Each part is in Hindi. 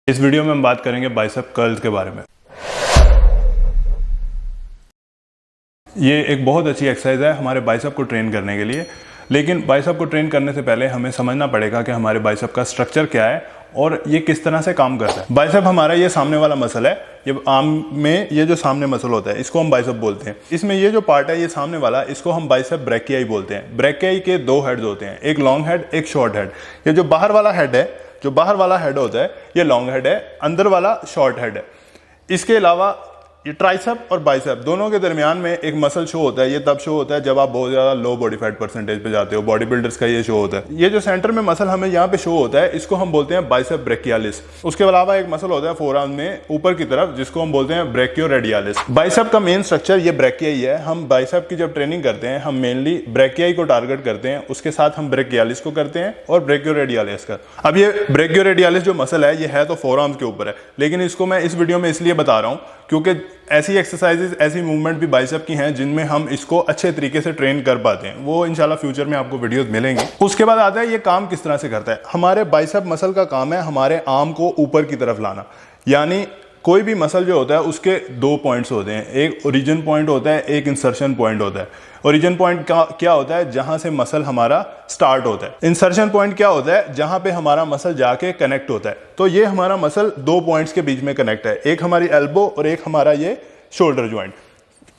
इस वीडियो में हम बात करेंगे बाइसेप कर्ल्स के बारे में। ये एक बहुत अच्छी एक्सरसाइज है हमारे बाइसेप को ट्रेन करने के लिए, लेकिन बाइसेप को ट्रेन करने से पहले हमें समझना पड़ेगा कि हमारे बाइसेप का स्ट्रक्चर क्या है और ये किस तरह से काम करता है। बाइसेप हमारा ये सामने वाला मसल है, ये आर्म में ये जो सामने मसल होता है इसको हम बाइसेप बोलते हैं। इसमें ये जो पार्ट है ये सामने वाला, इसको हम बाइसेप ब्रैकियाई बोलते हैं। ब्रैकियाई के दो हेड्स होते हैं, एक लॉन्ग हेड एक शॉर्ट हेड। ये जो बाहर वाला हेड है, जो बाहर वाला हेड होता है ये लॉन्ग हेड है, अंदर वाला शॉर्ट हेड है। इसके अलावा ये ट्राइसेप और बाइसेप दोनों के दरमियान में एक मसल शो होता है। ये तब शो होता है जब आप बहुत ज़्यादा लो बॉडी फैट परसेंटेज पे जाते हो, बॉडी बिल्डर्स का ये शो होता है। ये जो सेंटर में मसल हमें यहाँ पे शो होता है इसको हम बोलते हैं बाइसेप ब्रेकियालिस। उसके अलावा एक मसल होता है फोरआर्म में ऊपर की तरफ जिसको हम बोलते हैं ब्रेकियोरेडियालिस। बाइसेप का मेन स्ट्रक्चर ये ब्रेकिया ही है। हम बाइसेप की जब ट्रेनिंग करते हैं हम मेनली ब्रेकियाई को टारगेट करते हैं, उसके साथ हम ब्रेकियालिस को करते हैं और ब्रेकियोरेडियालिस का। अब ये ब्रेकियोरेडियालिस जो मसल है ये है तो फोरआर्म्स के ऊपर है, लेकिन इसको मैं इस वीडियो में इसलिए बता रहा हूँ क्योंकि ऐसी एक्सरसाइजेस, ऐसी मूवमेंट भी बाइसेप की हैं जिनमें हम इसको अच्छे तरीके से ट्रेन कर पाते हैं। वो इंशाल्लाह फ्यूचर में आपको वीडियोस मिलेंगे। उसके बाद आता है ये काम किस तरह से करता है। हमारे बाइसेप मसल का काम है हमारे आर्म को ऊपर की तरफ लाना। यानी कोई भी मसल जो होता है उसके दो पॉइंट्स होते हैं, एक ओरिजिन पॉइंट होता है, एक इंसर्शन पॉइंट होता है। ओरिजिन पॉइंट क्या होता है? जहां से मसल हमारा स्टार्ट होता है। इंसर्शन पॉइंट क्या होता है? जहां पे हमारा मसल जाके कनेक्ट होता है। तो ये हमारा मसल दो पॉइंट्स के बीच में कनेक्ट है, एक हमारी एल्बो और एक हमारा ये शोल्डर ज्वाइंट।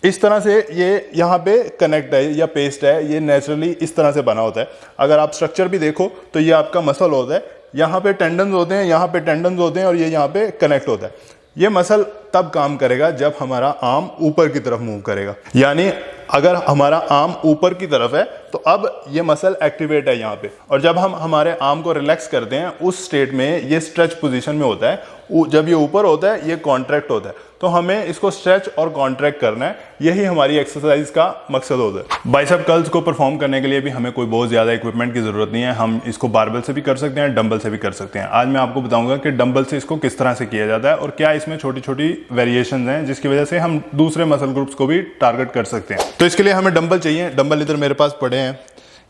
इस तरह से ये यहाँ पे कनेक्ट है या पेस्ट है, ये नेचुरली इस तरह से बना होता है। अगर आप स्ट्रक्चर भी देखो तो ये आपका मसल होता है, यहाँ पे टेंडन्स होते हैं, यहाँ पे टेंडन्स होते हैं और ये यहाँ पे कनेक्ट होता है। ये मसल तब काम करेगा जब हमारा आर्म ऊपर की तरफ मूव करेगा। यानी अगर हमारा आर्म ऊपर की तरफ है तो अब ये मसल एक्टिवेट है यहाँ पे, और जब हम हमारे आर्म को रिलैक्स करते हैं उस स्टेट में ये स्ट्रेच पोजीशन में होता है। जब ये ऊपर होता है ये कॉन्ट्रैक्ट होता है। तो हमें इसको स्ट्रेच और कॉन्ट्रैक्ट करना है, यही हमारी एक्सरसाइज का मकसद होता है। बाइसेप कर्ल्स को परफॉर्म करने के लिए भी हमें कोई बहुत ज़्यादा इक्विपमेंट की ज़रूरत नहीं है। हम इसको बारबेल से भी कर सकते हैं, डंबल से भी कर सकते हैं। आज मैं आपको बताऊंगा कि डंबल से इसको किस तरह से किया जाता है और क्या इसमें छोटी छोटी वेरिएशन हैं जिसकी वजह से हम दूसरे मसल ग्रुप्स को भी टारगेट कर सकते हैं। तो इसके लिए हमें डंबल चाहिए। डंबल इधर मेरे पास पड़े हैं।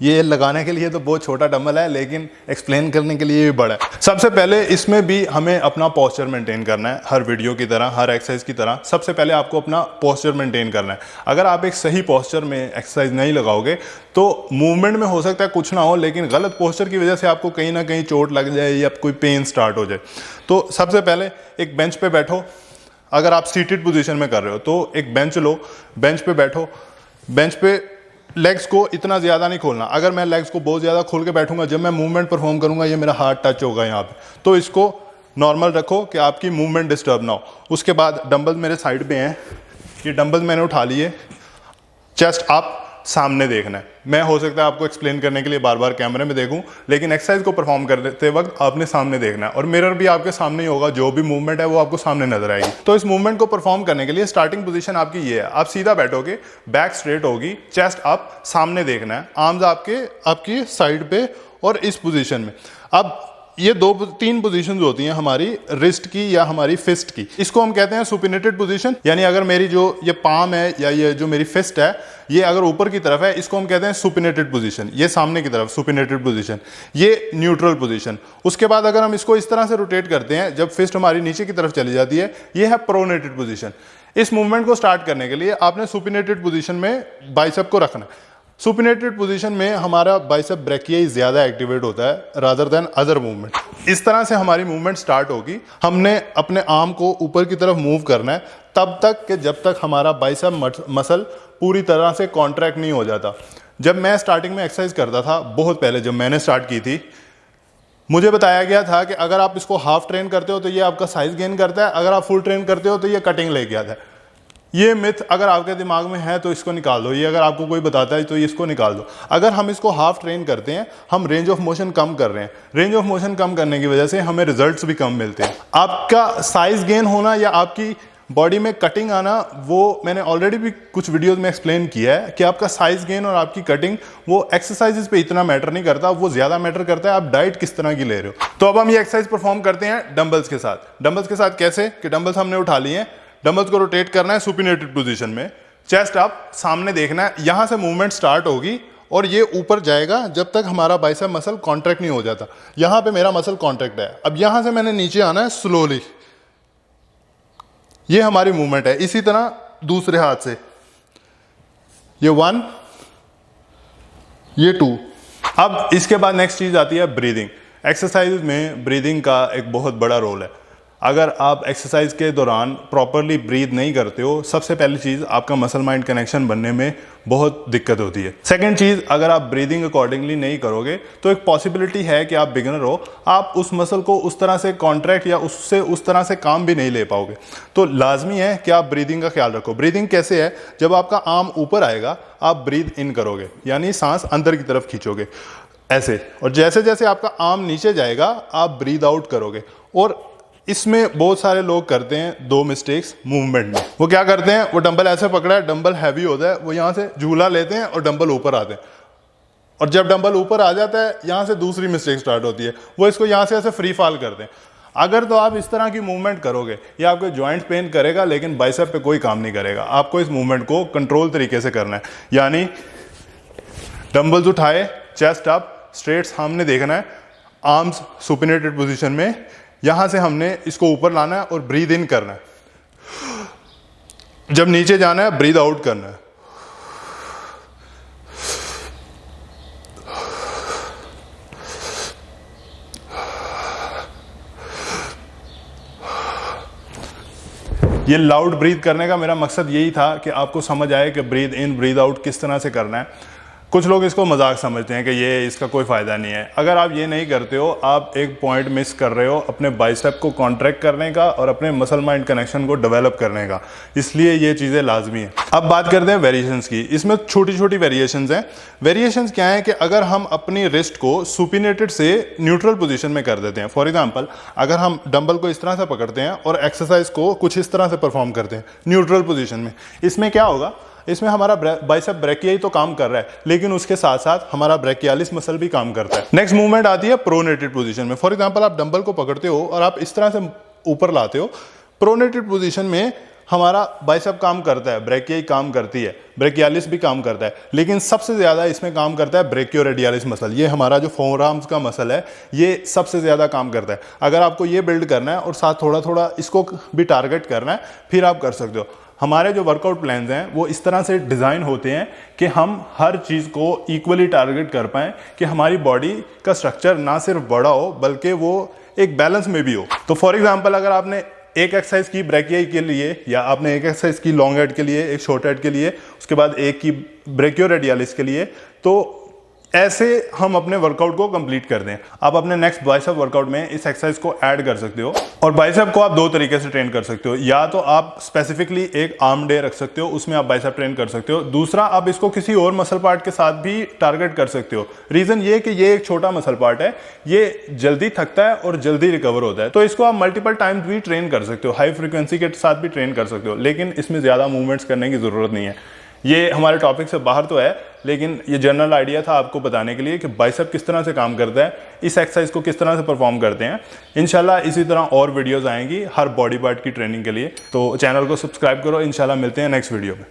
ये लगाने के लिए तो बहुत छोटा डंबल है, लेकिन एक्सप्लेन करने के लिए भी बड़ा है। सबसे पहले इसमें भी हमें अपना पोस्चर मेंटेन करना है। हर वीडियो की तरह, हर एक्सरसाइज की तरह सबसे पहले आपको अपना पोस्चर मेंटेन करना है। अगर आप एक सही पोस्चर में एक्सरसाइज नहीं लगाओगे तो मूवमेंट में हो सकता है कुछ ना हो, लेकिन गलत पोस्चर की वजह से आपको कहीं ना कहीं चोट लग जाए या कोई पेन स्टार्ट हो जाए। तो सबसे पहले एक बेंच पे बैठो। अगर आप सीटेड पोजीशन में कर रहे हो तो एक बेंच लो, बेंच पे बैठो। बेंच पे लेग्स को इतना ज़्यादा नहीं खोलना। अगर मैं लेग्स को बहुत ज़्यादा खोल के बैठूंगा, जब मैं मूवमेंट परफॉर्म करूंगा ये मेरा हाथ टच होगा यहाँ पे, तो इसको नॉर्मल रखो कि आपकी मूवमेंट डिस्टर्ब ना हो। उसके बाद डंबल मेरे साइड पे हैं, ये डंबल मैंने उठा लिए। चेस्ट अप, सामने देखना है। मैं हो सकता है आपको एक्सप्लेन करने के लिए बार बार कैमरे में देखूं, लेकिन एक्सरसाइज को परफॉर्म करते वक्त आपने सामने देखना है और मिरर भी आपके सामने ही होगा। जो भी मूवमेंट है वो आपको सामने नजर आएगी। तो इस मूवमेंट को परफॉर्म करने के लिए स्टार्टिंग पोजीशन आपकी ये है। आप सीधा बैठोगे, बैक स्ट्रेट होगी, चेस्ट अप, सामने देखना है, आर्म्स आपकी साइड पे और इस पोजीशन में। अब ये तीन पोजीशंस होती हैं हमारी रिस्ट की या हमारी फिस्ट की। इसको हम कहते हैं सुपिनेटेड पोजीशन। यानी अगर मेरी जो ये पाम है या ये जो मेरी फिस्ट है ये अगर ऊपर की तरफ है, इसको हम कहते हैं सुपिनेटेड पोजीशन। ये सामने की तरफ सुपिनेटेड पोजीशन, ये न्यूट्रल पोजीशन। उसके बाद अगर हम इसको इस तरह से रोटेट करते हैं, जब फिस्ट हमारी नीचे की तरफ चली जाती है, ये है प्रोनेटेड पोजीशन। इस मूवमेंट को स्टार्ट करने के लिए आपने सुपिनेटेड पोजीशन में बाइसेप को रखना है। सुपिनेटेड पोजीशन में हमारा बाइसेप ब्रैकियाई ज्यादा एक्टिवेट होता है रादर देन अदर मूवमेंट। इस तरह से हमारी मूवमेंट स्टार्ट होगी। हमने अपने आर्म को ऊपर की तरफ मूव करना है तब तक कि जब तक हमारा बाइसेप मसल पूरी तरह से कॉन्ट्रैक्ट नहीं हो जाता। जब मैं स्टार्टिंग में एक्सरसाइज करता था, बहुत पहले जब मैंने स्टार्ट की थी, मुझे बताया गया था कि अगर आप इसको हाफ ट्रेन करते हो तो ये आपका साइज गेन करता है, अगर आप फुल ट्रेन करते हो तो ये कटिंग लेके आता है। ये मिथ अगर आपके दिमाग में है तो इसको निकाल दो। ये अगर आपको कोई बताता है तो इसको निकाल दो। अगर हम इसको हाफ ट्रेन करते हैं, हम रेंज ऑफ मोशन कम कर रहे हैं। रेंज ऑफ मोशन कम करने की वजह से हमें रिजल्ट्स भी कम मिलते हैं। आपका साइज गेन होना या आपकी बॉडी में कटिंग आना, वो मैंने ऑलरेडी भी कुछ वीडियोस में एक्सप्लेन किया है कि आपका साइज गेन और आपकी कटिंग वो एक्सरसाइजेस पे इतना मैटर नहीं करता, वो ज्यादा मैटर करता है आप डाइट किस तरह की ले रहे हो। तो अब हम ये एक्सरसाइज परफॉर्म करते हैं डंबल्स के साथ। डंबल्स के साथ कैसे कि डंबल्स हमने उठा लिए हैं, डंबल्स को रोटेट करना है सुपिनेटेड पोजीशन में, चेस्ट अप, सामने देखना है, यहां से मूवमेंट स्टार्ट होगी और ये ऊपर जाएगा जब तक हमारा बाइसेप मसल कॉन्ट्रैक्ट नहीं हो जाता। यहाँ पे मेरा मसल कॉन्ट्रैक्ट है, अब यहाँ से मैंने नीचे आना है स्लोली, ये हमारी मूवमेंट है। इसी तरह दूसरे हाथ से, ये 1, ये 2। अब इसके बाद नेक्स्ट चीज़ आती है ब्रीदिंग। एक्सरसाइज में ब्रीदिंग का एक बहुत बड़ा रोल है। अगर आप एक्सरसाइज के दौरान प्रॉपरली ब्रीद नहीं करते हो, सबसे पहली चीज़ आपका मसल माइंड कनेक्शन बनने में बहुत दिक्कत होती है। सेकंड चीज़, अगर आप ब्रीदिंग अकॉर्डिंगली नहीं करोगे तो एक पॉसिबिलिटी है कि आप बिगिनर हो, आप उस मसल को उस तरह से कॉन्ट्रैक्ट या उससे उस तरह से काम भी नहीं ले पाओगे। तो लाजमी है कि आप ब्रीदिंग का ख्याल रखो। ब्रीदिंग कैसे है, जब आपका आर्म ऊपर आएगा आप ब्रीद इन करोगे, यानी सांस अंदर की तरफ खींचोगे ऐसे, और जैसे जैसे आपका आर्म नीचे जाएगा आप ब्रीद आउट करोगे। और इसमें बहुत सारे लोग करते हैं 2 मिस्टेक्स मूवमेंट में। वो क्या करते हैं, वो डंबल ऐसे पकड़ा है, डंबल हैवी होता है, वो यहाँ से झूला लेते हैं और डंबल ऊपर आते हैं, और जब डंबल ऊपर आ जाता है यहाँ से दूसरी मिस्टेक स्टार्ट होती है, वो इसको यहाँ से ऐसे फ्री फॉल करते हैं। अगर तो आप इस तरह की मूवमेंट करोगे, ये आपके जॉइंट पेन करेगा लेकिन बाइसेप पे कोई काम नहीं करेगा। आपको इस मूवमेंट को कंट्रोल तरीके से करना है, यानी डंबल्स उठाए, चेस्ट अप, स्ट्रेट सामने देखना है, आर्म्स सुपिनेटेड पोजीशन में, यहां से हमने इसको ऊपर लाना है और ब्रीद इन करना है। जब नीचे जाना है ब्रीद आउट करना है। ये लाउड ब्रीथ करने का मेरा मकसद यही था कि आपको समझ आए कि ब्रीद इन ब्रीद आउट किस तरह से करना है। कुछ लोग इसको मजाक समझते हैं कि ये इसका कोई फ़ायदा नहीं है। अगर आप ये नहीं करते हो, आप एक पॉइंट मिस कर रहे हो अपने बाइसेप को कॉन्ट्रैक्ट करने का और अपने मसल माइंड कनेक्शन को डेवलप करने का, इसलिए ये चीज़ें लाजमी हैं। अब बात करते हैं वेरिएशंस की। इसमें छोटी छोटी वेरिएशंस हैं। वेरिएशंस क्या है कि अगर हम अपनी रिस्ट को सुपिनेटेड से न्यूट्रल पोजीशन में कर देते हैं, फॉर एग्जांपल अगर हम डंबल को इस तरह से पकड़ते हैं और एक्सरसाइज को कुछ इस तरह से परफॉर्म करते हैं न्यूट्रल पोजीशन में, इसमें क्या होगा, इसमें हमारा बाइसेप ब्रैकियाई तो काम कर रहा है लेकिन उसके साथ साथ हमारा ब्रैकियालिस मसल भी काम करता है। नेक्स्ट मूवमेंट आती है प्रोनेटेड पोजीशन में। फॉर एग्जांपल आप डंबल को पकड़ते हो और आप इस तरह से ऊपर लाते हो। प्रोनेटेड पोजीशन में हमारा बाइसेप काम करता है, ब्रैकियाई काम करती है, ब्रैकियालिस भी काम करता है, लेकिन सबसे ज़्यादा इसमें काम करता है ब्रैकियोरेडियालिस मसल। ये हमारा जो फोरआर्म्स का मसल है, ये सबसे ज़्यादा काम करता है। अगर आपको ये बिल्ड करना है और साथ थोड़ा थोड़ा इसको भी टारगेट करना है, फिर आप कर सकते हो। हमारे जो वर्कआउट प्लान्स हैं वो इस तरह से डिज़ाइन होते हैं कि हम हर चीज़ को इक्वली टारगेट कर पाएँ, कि हमारी बॉडी का स्ट्रक्चर ना सिर्फ बड़ा हो बल्कि वो एक बैलेंस में भी हो। तो फॉर एग्जांपल अगर आपने एक एक्सरसाइज की ब्रैकियाई के लिए, या आपने एक एक्सरसाइज की लॉन्ग हेड के लिए, एक शॉर्ट हेड के लिए, उसके बाद एक की ब्रैकियोरेडियालिस के लिए, तो ऐसे हम अपने वर्कआउट को कंप्लीट कर दें। आप अपने नेक्स्ट बाइसेप वर्कआउट में इस एक्सरसाइज को ऐड कर सकते हो। और बाइसेप को आप 2 तरीके से ट्रेन कर सकते हो, या तो आप स्पेसिफिकली एक आर्म डे रख सकते हो, उसमें आप बाइसेप ट्रेन कर सकते हो। दूसरा, आप इसको किसी और मसल पार्ट के साथ भी टारगेट कर सकते हो। रीजन ये कि ये एक छोटा मसल पार्ट है, ये जल्दी थकता है और जल्दी रिकवर होता है, तो इसको आप मल्टीपल टाइम्स भी ट्रेन कर सकते हो, हाई फ्रीक्वेंसी के साथ भी ट्रेन कर सकते हो, लेकिन इसमें ज़्यादा मूवमेंट्स करने की ज़रूरत नहीं है। ये हमारे टॉपिक से बाहर तो है, लेकिन ये जनरल आइडिया था आपको बताने के लिए कि बाइसेप किस तरह से काम करता है, इस एक्सरसाइज को किस तरह से परफॉर्म करते हैं। इंशाल्लाह इसी तरह और वीडियोस आएंगी हर बॉडी पार्ट की ट्रेनिंग के लिए, तो चैनल को सब्सक्राइब करो। इंशाल्लाह मिलते हैं नेक्स्ट वीडियो में।